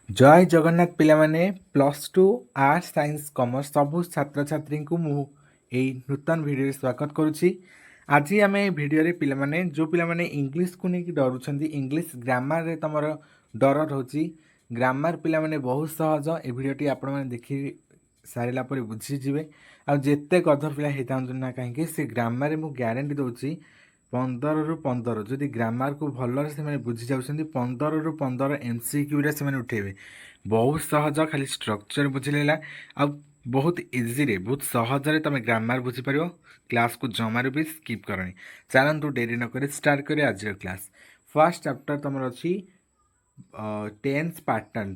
जय जगन्नाथ पिलामाने plus two arts science commerce सबू छात्र छात्री को मु एई नूतन वीडियो स्वागत करुछि। आज आम भिडियो पिलामाने जो पिलामाने इंग्लिश को लेकिन डरुछंती इंग्लिश ग्रामर रे तमर डर रोची ग्रामर पिलामाने बहुत सहज ए भिडियोटी आपण माने देखि सारिला पर बुझी जिवे आ जेते गध पिला हेता ना कहीं से ग्रामर मु ग्यारंटी दउछि 15 ରୁ 15 ଯଦି ଗ୍ରାମାରକୁ ଭଲରେ ସେମାନେ ବୁଝି ଯାଉଛନ୍ତି 15 ରୁ 15 MCQରେ ସେମାନେ ଉଠେଇବେ। ବହୁତ ସହଜ, ଖାଲି ଷ୍ଟ୍ରକ୍ଚର ବୁଝିଲେ ହେଲା ଆଉ ବହୁତ ଇଜିରେ ବହୁତ ସହଜରେ ତମେ ଗ୍ରାମାର ବୁଝିପାରିବ। କ୍ଲାସକୁ ଜମାରୁ ବି ସ୍କିପ୍ କରନି। ଚାଲନ୍ତୁ ଡେରି ନକରି ଷ୍ଟାର୍ଟ କରିବା ଆଜିର କ୍ଲାସ୍। ଫାର୍ଷ୍ଟ ଚାପ୍ଟର ତମର ଅଛି ଟେନ୍ସ ପାଟର୍ନ।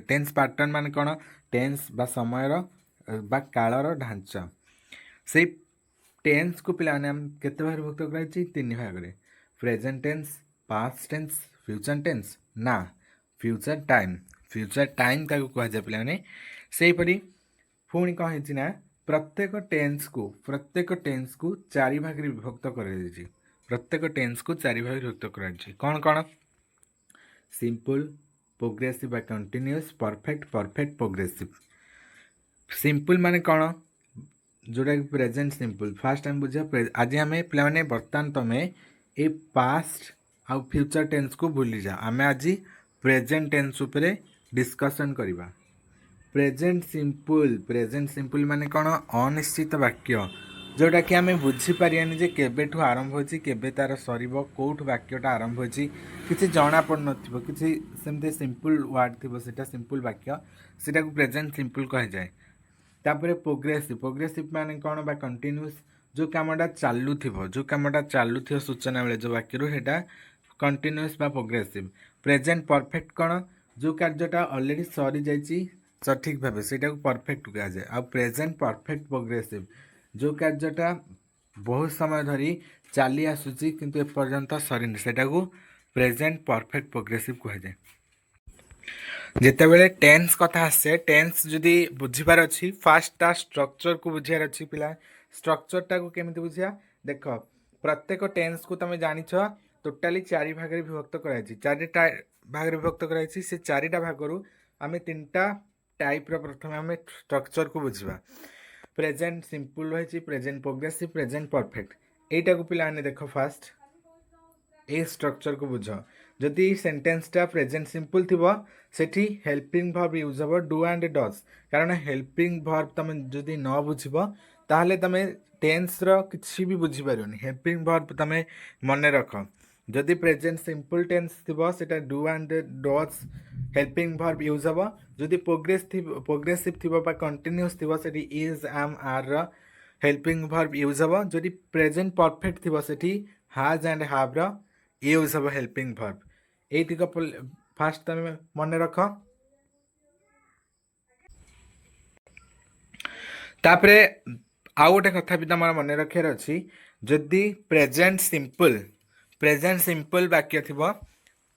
ଟେନ୍ସ ପାଟର୍ନ ମାନେ କ'ଣ? ଟେନ୍ସ ବା ସମୟର ବା କାଳର ଢାଞ୍ଚା। ସେଇ टेन्स को पिलाने हम केते भाग विभक्त कराइछि? 3 भाग रे। Present tense, past tense, future tense ना फ्यूचर टाइम। फ्यूचर टाइम ताको कहा जाय पिलाने। सेही परी पुणी कह हेछि ना प्रत्येक टेन्स को 4 भाग रे विभक्त कराइछि। प्रत्येक टेन्स को 4 भाग रे विभक्त कराइछि। कोन कोन? सिंपल, प्रोग्रेसिव बा continuous, perfect, perfect progressive. Simple माने कोन? जोटा कि प्रेजेंट सिंपल। फास्ट टाइम बुझा आज आम पे बर्तमान तुम ए पास्ट आउ फ्यूचर टेन्स को भूली जा। आम आज प्रेजेंट टेन्स उपरे डिस्कशन करवा। प्रेजेंट सिंपल माने कौन? अनिश्चित वाक्य जोटा कि आम बुझीपारानी जे केबेठू आरंभ होची केबे तार सरीबो, कोठू वाक्यटा आरंभ होची किसी जना पड़ नथिबो, किसी सेमते सिंपल वर्ड थिबो, सेटा सिंपल वाक्य, सेटा को प्रेजेंट सिंपल कह जाए। तापर प्रोग्रेसिव माने कौन? बा कंटिन्यूअस जो कामटा चालू सूचना बेले जो वाक्य हेटा कंटिन्यूअस बा प्रोग्रेसिव। प्रेजेंट परफेक्ट कौन? जो कार्यटा ऑलरेडी सरी जाइए सठिक भाव सेटा को परफेक्ट कहा जाए। आ प्रेजेंट परफेक्ट प्रोग्रेसिव जो कार्यटा बहुत समय धरी चली आसूची किंतु एपर्यंत सरीनी सेटा को प्रेजेंट परफेक्ट प्रोग्रेसिव कहा जाए। जितेबाला टेन्स कथा आसे टेन्स जदि बुझीबार अच्छी फास्ट स्ट्रक्चर को बुझार अच्छी पिला स्ट्रक्चरटा को केमिति बुझिया देख। प्रत्येक टेन्स को तुम जानिछ टोटाली 4 भाग रे विभक्त कराइछि। 4टा भाग रे विभक्त कराइछि। से 4टा भागरु आमे 3टा टाइप रो प्रथम आमे स्ट्रक्चर को बुझिबा। प्रेजेंट सिंपल रहिछि, प्रेजेंट प्रोग्रेसिव, प्रेजेंट परफेक्ट। एटा को पिला ने देखो फास्ट ए स्ट्रक्चर को बुझ। जदि सेंटेंसटा प्रेजेंट सिंपल थिबो सेठी हेल्पिंग वर्ब यूज हो डू एंड डज। कारण हेल्पिंग वर्ब तुम जदि न बुझिबो ताहले तुम टेन्स रो किछि भी बुझी पारोनी। हेल्पिंग वर्ब तुम मन रख। जदि प्रेजेंट सिंपल टेन्स थिबो सेटा do and does helping verb use हो। जदि प्रोग्रेसिव थिबो बा कंटीन्यूअस थिबो सेठी इज एम आर रो हेल्पिंग वर्ब यूज हो। जदि प्रेजेंट परफेक्ट थिबो सेठी हैज एंड हैव रो यूज हो हेल्पिंग वर्ब। एतिक फास्ट तुम मन रख। तापरे आउ गोटे कथा भी तुम मन रखार अच्छी। जदि प्रेजेंट सिंपल वाक्य थिबो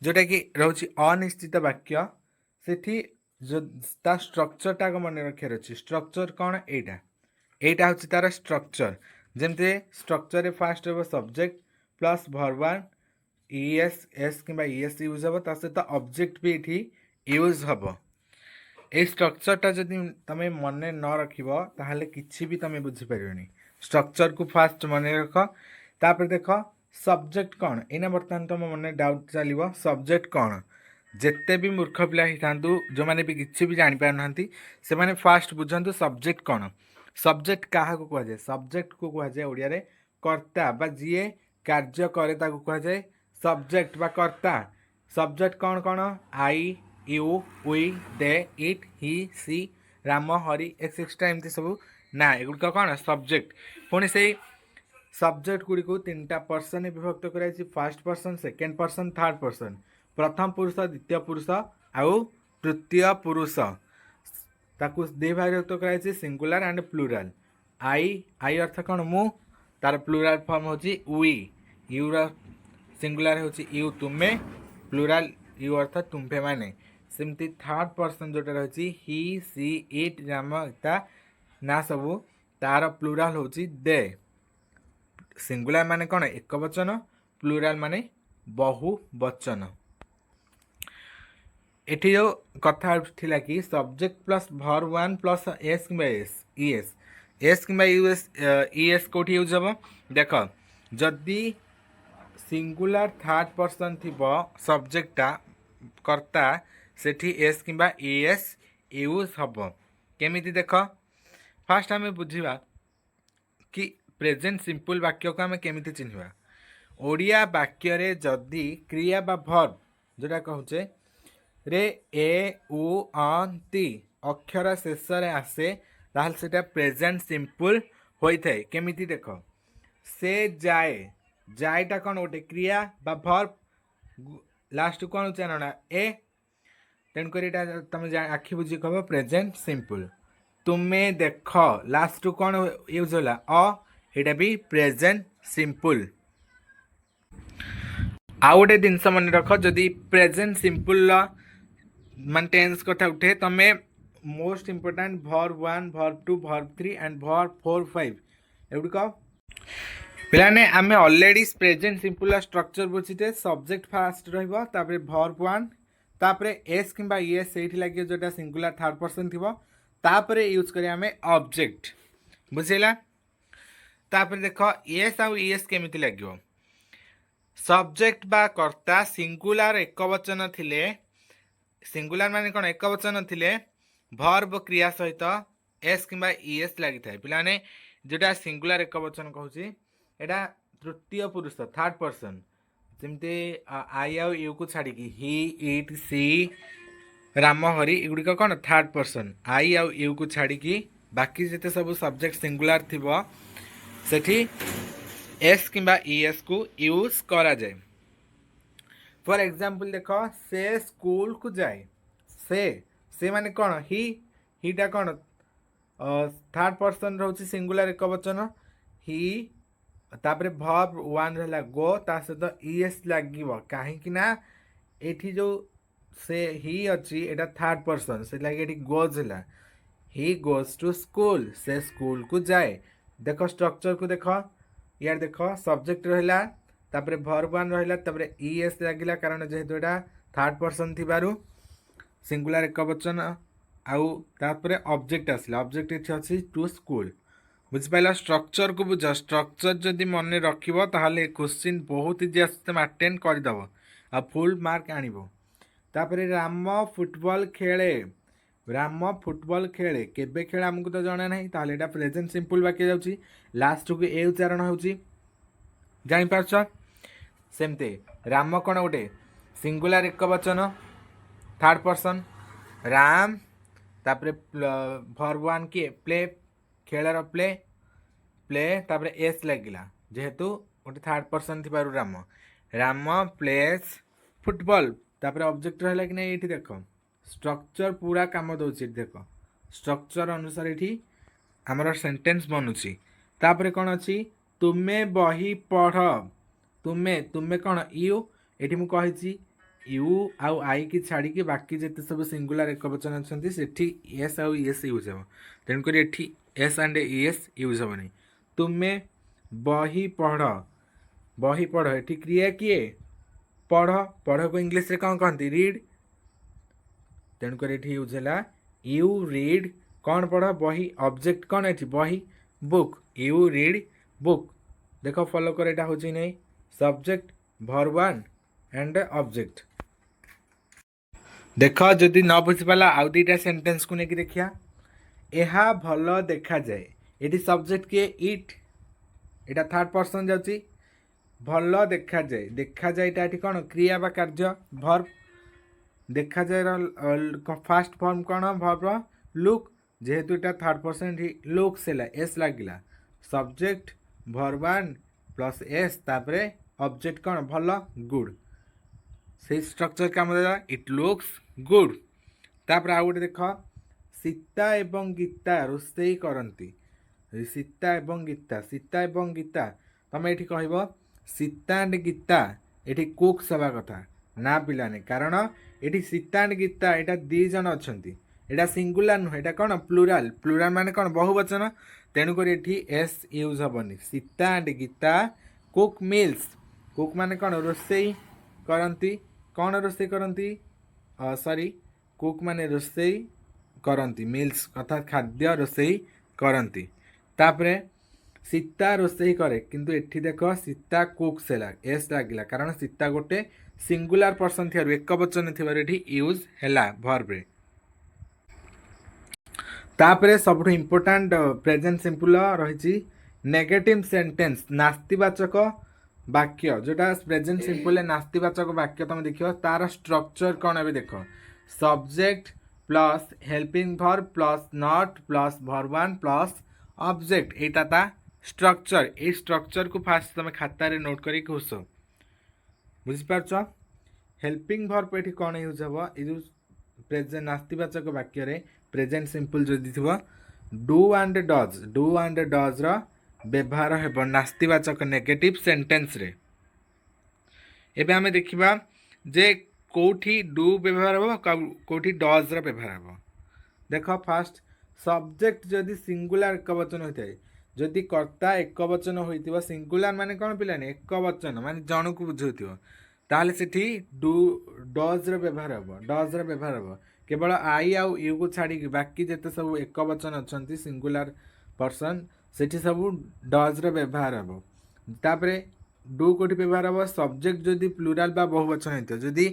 जोटा कि रोची अनिश्चित वाक्य सेठी जो ता स्ट्रक्चरटा को मन रखार अच्छी। स्ट्रक्चर कौन? एटा हूँ तार स्ट्रक्चर। जमते स्ट्रक्चर रे फास्ट हो subject plus verb E S S कि ईएस यूज हम ता सहित ऑब्जेक्ट भी ये यूज हम। ये स्ट्रक्चरटा जदि तुम मन न रखिबो ताहले किछि भी तुम बुझीपारनी। स्ट्रक्चर को फास्ट मन रख। तापर देख सब्जेक्ट कौन? एना बर्तमान तुम मन डाउट चलो सब्जेक्ट कौन? जिते भी मूर्ख पिला होता जो मैंने भी किसी भी जापार ना से मैंने फास्ट बुझंतु सब्जेक्ट कौन? सब्जेक्ट क्या कह जाए? सब्जेक्ट को कह जाए ओडिया रे कर्ता बा जीए कार्य करे ताको कह जाए सब्जेक्ट बा कर्ता। सब्जेक्ट कौन कौन? I, you, we, they, it, he, she, Ram, Hari etcetera एमती सब ना एगुड़िक कौन? सब्जेक्ट। पुणी से सब्जेक्ट गुड़ी को 3टा पर्सन विभक्त कराई। Fast person, second person, third person. प्रथम पुरुष, द्वितीय पुरुष आउ तृतीय पुरुष ताकू 2 भाग विभक्त कराई सिंगुलर एंड प्लूराल। आई अर्थ कौन? मु तार प्लूराल फॉर्म होची वी। यू रा सिंगुलर होची यू तुमे, प्लूराल यू अर्थ तुम्भे माने। सेमती थर्ड पर्सन जोटा रही ही, सी, इट, राम इता ना सबू तार प्लूराल होची दे। सिंगुलर माने कौन? एक वचन, प्लूराल माने बहु वचन। एठी जो कथा थिला कि subject plus verb one plus S कि एस कि ईएस कोठी यूज हम देख जदि सिंगुलर थर्ड पर्सन थिबो सब्जेक्टटा कर्ता सेठी एस कि ईएस यूज हम केमिति देख फास्ट आम बुझा कि प्रेजेंट सिंपल वाक्य को आम केमिति चिन्हवा ओडिया वाक्य रे जदि क्रिया बा भर्ब जोटा कहूचे रे ए उ ती अक्षर शेष आसे ताहले सेटा प्रेजेंट सिंपल होइथाय केमिति देख से जाए जाएटा कौन गोटे क्रिया बा भर्ब लास्ट कौन चारणा ए तेणुकर तुम आखि बुझी कह प्रेजेंट सिंपल तुम्हें देख लास्ट कौन यूज होला एटा भी प्रेजेंट सिंपल आउ गोटे जिनस मन रख जदि प्रेजेंट सिंपल मान टेंस कथा उठे तमें most important verb one verb two verb three and verb four five एगुड़िक पे आम अलरेडी प्रेजेंट सिंपल स्ट्रक्चर बुझीते सब्जेक्ट फास्ट रही भर्ब वन तापरे एस कि ईएस से लगे जोटा सिंगुलर थर्ड पर्सन थी तापरे यूज करें आम ऑब्जेक्ट बुझेगा तापरे देख एस आउ ईएस केमिति लगे सब्जेक्ट बा कर्ता सिंगुलर एक वचन थिले सिंगुलर माने कौन एक वचन थिले भर्ब क्रिया सहित एस कि ईएस लगी था पे जोटा सिंगुलर एक वचन कहूँ एटा तृतीय पुरुष थर्ड पर्सन जमती आई आउ यू को छाड़ी ही इट सी राम हरि एगुड़िक कौन थर्ड पर्सन आई आउ यू को छाड़ी बाकी जिते सब सब्जेक्ट सिंगुलर थी सेठी एस कि ईएस को यूज करा जाए फॉर एग्जांपल देख से स्कूल को जाए से माने कौन हीटा कौन थर्ड पर्सन रोचे सिंगुलर एक वचन ही तापरे भर्ब वन रहा गो ता सहित ईएस लगे कहीं एठी जो से ही अच्छी एटा थर्ड पर्सन से लगे एठी गोज है ही गोज टू स्कूल से स्कूल को जाए देख स्ट्रक्चर को देख यार देख सब्जेक्ट रहा तापरे भर्ब वन रहा तापरे ईएस लगिला कारण जेहेतु एटा थर्ड पर्सन थिबारु सिंगुलर एक वचन आउ तापरे ऑब्जेक्ट आसला ऑब्जेक्ट इथे अछि टू स्कूल बुझिपाला स्ट्रक्चर को बुझ स्ट्रक्चर जदि मन रखिबो ताहले क्वेश्चन बहुत इजी आसे अटेंड कर दबो आ फुल मार्क आनिबो तापरे राम फुटबॉल खेले केबे खेले हमको तो जाना नहीं ताहले एटा प्रेजेंट सिंपल वाक्य जाउची लास्ट को ए उच्चारण होउची जानि पारछ सेमते राम कोन गोटे सिंगुलर एक वचन थर्ड पर्सन राम तापरे भर्ब वन के प्ले खेलर प्ले प्ले तापरे एस लगिला जेहेतु गोटे थर्ड पर्सन थी राम राम प्लेस फुटबॉल तापरे ऑब्जेक्ट रहा कि नहीं ये देख स्ट्रक्चर पूरा काम दौर देख स्ट्रक्चर अनुसार ये आमर सेंटेंस बनूची तापरे कौन अच्छी तुम्हें बही पढ़ तुम्हें कौन यू ये मुझे यू आउ आई की छाड़ी की बाकी जिते सब सिंगुलर एक वचन अच्छा से एस आउ ईएस यूज हम तेणुक एस एंड ईएस यूज हम नहीं तुम्हें बही पढ़ ये क्रिया किए पढ़ पढ़ को इंग्लीश रे कौन कहती रीड तेणुक ये यूज है यू रीड कौन पढ़ बही ऑब्जेक्ट कौन है बही बुक यू रीड बुक देख फॉलो कर यहाँ हूँ नहीं subject verb one and object देख जदि न बुझीपाला आउ दुईटा सेंटेंस को लेकिन देखिया यह भल देखा जाए ये सब्जेक्ट किए इट एटा थर्ड पर्सन जाउची भल देखा जाए ये कौन क्रिया बा कार्य भर्ब देखा जाए फास्ट फॉर्म कौन भर्ब लुक जेहेतु एटा थर्ड पर्सन लुक से एस लगिला subject verb one plus S तापरे ऑब्जेक्ट कौन भल गुड से स्ट्रक्चर काम देला इट लुक्स गुड तापर आउ गोटे देख सीता एवं गीता रोषेई करती सीता एवं गीता तुम ये कह सीता एंड गीता ये कुक्स हवा कथा ना पिलाने कारण ये सीता एंड गीता यहाँ दी जन अच्छा यहाँ सिंगुलर नुह यहाँ कौन प्लूराल माने कौन बहुवचन तेणुक ये एस यूज हेनी सीता एंड गीता कुक माने कौन रोषेई करती कौन रोषेई करती सॉरी कुक माने रोसई करती मिल्स अर्थात खाद्य रोसई करती तापरे सीता रोसई करे किंतु एठी देख सीता कुक्स है एस लगिला कारण सीता गोटे सिंगुलर पर्सन थी एक वचन थी यूज है भर्ब रे तापरे सब इम्पोर्टाट प्रेजेंट सिंपल रही नेगेटिव सेंटेंस नास्तिवाचक वाक्य जोटा प्रेजेंट सिंपल नास्तिवाचक वाक्य तुम देख तार स्ट्रक्चर कौन है देख subject plus helping verb plus not plus verb one plus object एटा ता स्ट्रक्चर ए स्ट्रक्चर को फास्ट तुम खातार नोट करी घुस बुझिपार हेल्पिंग भर्ब ये कौन यूज हम ये प्रेजेंट नास्तिवाचक वाक्य रे प्रेजेंट सिंपल जदि थी डू एंड डज व्यवहार हेब नास्तिवाचक नेगेटिव सेंटेंस रे एबे हमें देखिबा जे कोठी डू व्यवहार हो कोठी डज रा व्यवहार हो देख फास्ट सब्जेक्ट जदि सिंगुलर एक वचन होता है जदि कर्ता एक वचन होइतिबो सिंगुलर माने कोन पिलानी एक वचन माने जन को बुझौतिबो ताले सेठी डू डज रा व्यवहार हो डज रा व्यवहार हो केवल आई आउ यू को छाड़ी बाकी जिते सब एक वचन अच्छा सिंगुलर पर्सन सेठी सब डज रा व्यवहार हम तापरे डू कोठी व्यवहार हम सब्जेक्ट जदि प्लूराल बा बहुवचन होइतो जदि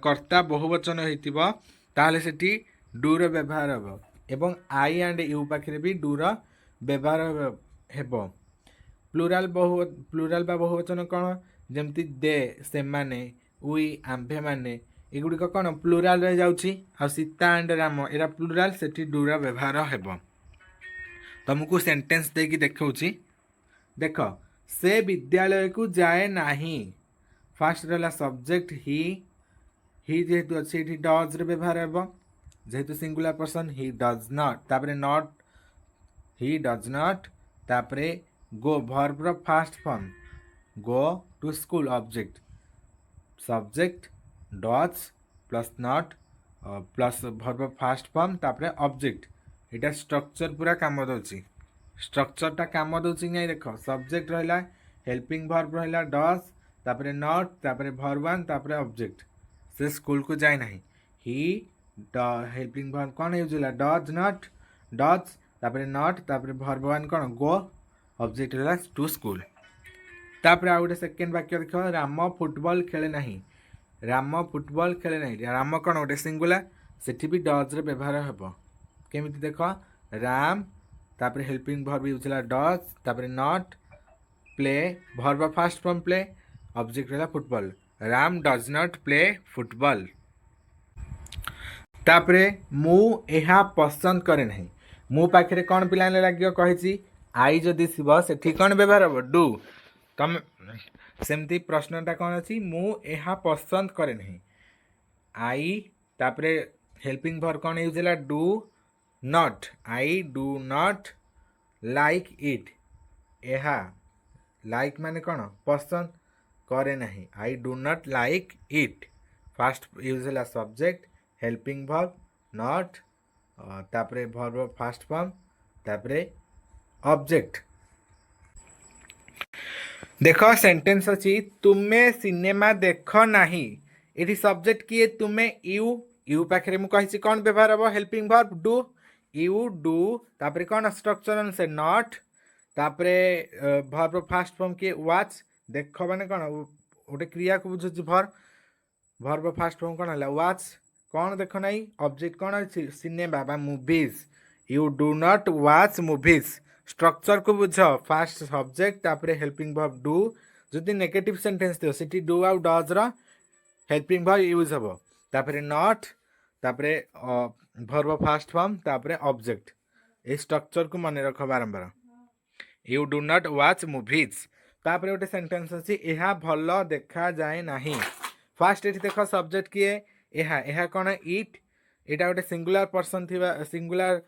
कर्ता बहुवचन होइतिबो ताले सेठी डू रा व्यवहार हम एवं आई एंड यू पाखरे भी डू रा व्यवहार हेबो प्लूराल बा बहुवचन कौन जमती दे से माने उई आंभे माने एगुड़िक कौन प्लूराल रे जाउछि आ सीता एंड राम एरा प्लूराल सेठी डूरा व्यवहार हेबो तुमको सेंटेंस देकी देखौछि देख से विद्यालय को जाए नाही फास्ट रहला सब्जेक्ट ही जेहेतु अछि एठी डज रे व्यवहार हेबो जेहेतु singular person he does not तापरे नॉट ही डज नॉट तापरे गो भर्ब रो first form go to school object subject does plus not plus verb first form तापरे ऑब्जेक्ट एटा स्ट्रक्चर पूरा काम दउछि स्ट्रक्चरटा काम दउछि नै देख सब्जेक्ट रहला हेल्पिंग भर्ब रहला डज तापरे नॉट तापरे भर्ब वन तापरे ऑब्जेक्ट से स्कूल को जाए नाही ही हेल्पिंग भर्ब कौन यूज होला डज नॉट डज तापरे नॉट तापरे भर्ब वन कौन गो ऑब्जेक्ट रहला टू स्कूल तापरे आ गोटे सेकेंड वाक्य देख राम फुटबॉल खेले नाही राम फुटबॉल खेले नाही राम कौन गोटे सिंगुलर सेठी भी डज रे व्यवहार हेबो केमिति देख राम तापरे हेल्पिंग भर्ब यूज होला डज तापरे not play verb first form play object रहला football Ram does not play football तापरे मु एहा पसंद करे नाही मु पाखरे कौन पिलाने लागियो कहिछि आई जदि सिबो सेठी कौन व्यवहार हो डू तम सेमती प्रश्नटा कौन अछि मु एहा पसंद करे नहीं आई तापरे हेल्पिंग भर्ब कौन यूज होला do not I do not like it एहा लाइक माने कौन पसंद करे नहीं I do not like it fast use होला सब्जेक्ट हेल्पिंग भर्ब नॉट तापरे भर्ब फास्ट फॉर्म तापरे ऑब्जेक्ट देख सेंटेंस अच्छी तुम्हें सिनेमा देख नाही ये सब्जेक्ट किए तुम्हें यू यू पाखे मुझे कौन व्यवहार हम helping verb do you do तापरे कौन स्ट्रक्चर से नॉट तापरे भर्ब फास्ट फॉर्म किए वाच देख माने कौन गोटे क्रिया को बुझुछि भर्ब फास्ट फॉर्म कौन है वाच कौन देख ना ऑब्जेक्ट कौन अच्छी सिनेमा बा movies you do not watch movies structure को बुझ फास्ट सब्जेक्ट तापरे हेल्पिंग भर्ब डू जदि नेगेटिव सेंटेंस थी सिटी डू आउ डज रा हेल्पिंग भर्ब यूज हम तापरे नॉट तापरे भर्ब फास्ट फॉर्म तापरे ऑब्जेक्ट ए स्ट्रक्चर को मन रख बारंबार you do not watch movies तापरे गोटे सेंटेंस अछि एहा भल देखा जाए नाही फास्ट एठी देख सब्जेक्ट किए एहा एहा कौन इट एटा गोटे सिंगुलर पर्सन थिबा सिंगुलर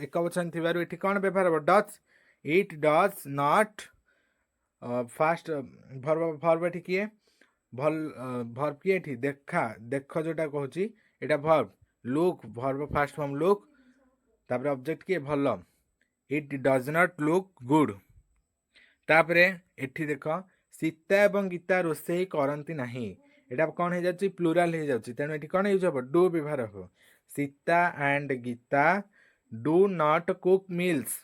एक वचन थिबारु एठी कौन व्यवहार हम does it does not fast verb एठी किए भल भर्ब किए एठी देखा देख जोटा कहूची एटा verb look verb first form look तापरे ऑब्जेक्ट किए भल it does not look good तापरे एठी देख सीता एवं गीता रोषेई करती नाही एटा कौन हो जाउची प्लूराल हो जाउची तेणु एठी कौन यूज हबो डू व्यवहार हो Sita and Gita do not cook meals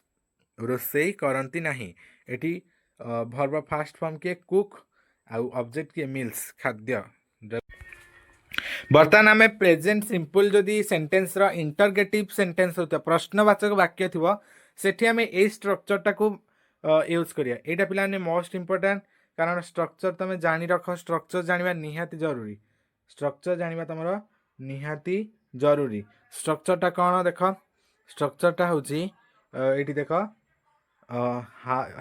रोसई करती नहीं एठी वर्ब फास्ट फॉर्म के कुक आउ ऑब्जेक्ट के मील्स खाद्य बर्तमान आम प्रेजेंट सिंपल जदि सेंटेंस रो इंटरगेटिव सेंटेंस होता प्रश्नवाचक वाक्य थी सेठी आम ए स्ट्रक्चरटा को यूज करिया एटा पिला मोस्ट इंपोर्टेंट कारण स्ट्रक्चर तुम जानी रख स्ट्रक्चर जानिबा निहाती जरूरी स्ट्रक्चर जानिबा तुमरो निहाती जरूरी स्ट्रक्चरटा कौन देख स्ट्रक्चरटा होची एठी देख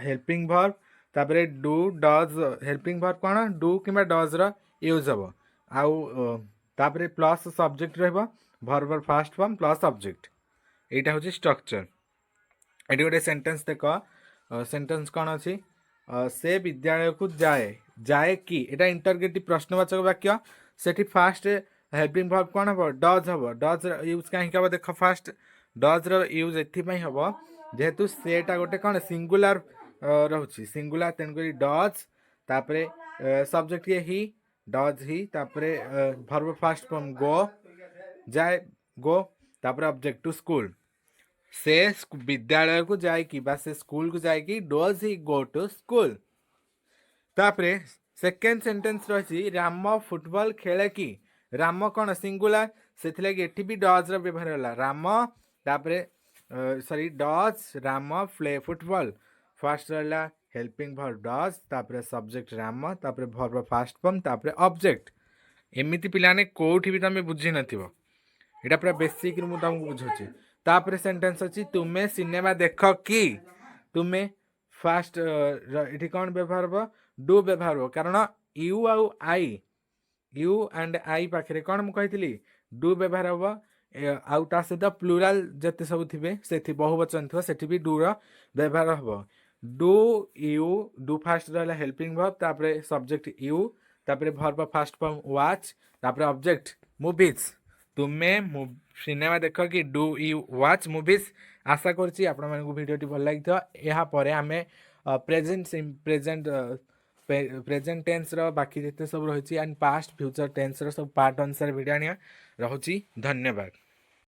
हेल्पिंग वर्ब तापरे डू डज हेल्पिंग वर्ब कौन डू किंबा डज रो यूज हबो आउ तापरे प्लस सब्जेक्ट रहबो verb first form plus object एटा होची स्ट्रक्चर एटी गोटे सेंटेंस देख सेंटेंस कौन अच्छी से विद्यालय को जाए जाए कि एटा इंटरगेटिव प्रश्नवाचक वाक्य सेठी फास्ट हेल्पिंग वर्ब कौन हम डज हम डज यूज कहीं हम देख फास्ट डज यूज एपाई हम जेहेतु सेटा गोटे कौन सिंगुलर रोचे सिंगुलर तेणुक डज तापरे सब्जेक्ट ये ही डज ही तापरे वर्ब फास्ट फॉर्म गो जाए गो तापरे ऑब्जेक्ट टू स्कूल से विद्यालय को जाएगी बा से स्कूल को जाएगी does he go to school तापरे सेकेंड सेंटेंस रही राम फुटबॉल खेले कि राम कौन सिंगुलर से एटी भी डज व्यवहार है राम तापरे sorry does Ram play football fast रहा हेल्पिंग वर्ब डज तापरे सब्जेक्ट राम तापरे वर्ब फास्ट फॉर्म तापरे ऑब्जेक्ट एमिति पिलाने कोठी भी तुम बुझी नथिबो एटा पूरा बेसिक मु तुमको बुझाऊँ तापरे सेंटेंस अच्छी तुम्हें सिनेमा देख कि तुम्हें फास्ट ये कौन व्यवहार हो डू व्यवहार हो कारण you I you and I पाखे कौन मुझे डू व्यवहार हम आउ ता सहित प्लूराल जिते सब थे से बहुवचन थी से भी डू व्यवहार हम डू यू डू फास्ट रहा हेल्पिंग वर्ब तापरे सब्जेक्ट यू तापरे वर्ब फास्ट फॉर्म वाच तापरे ऑब्जेक्ट मूवीज तुम्हें सिनेमा देख कि डू यू वाच मूवीज आशा करछि आपण मानकु वीडियोटी भल लागिथो एहा परे आमे प्रेजेंट टेंस रो बाकी जेते सब रहिछि एंड पास्ट फ्यूचर टेंस रो सब पार्ट अनुसार वीडियो आनिया रहुछि धन्यवाद।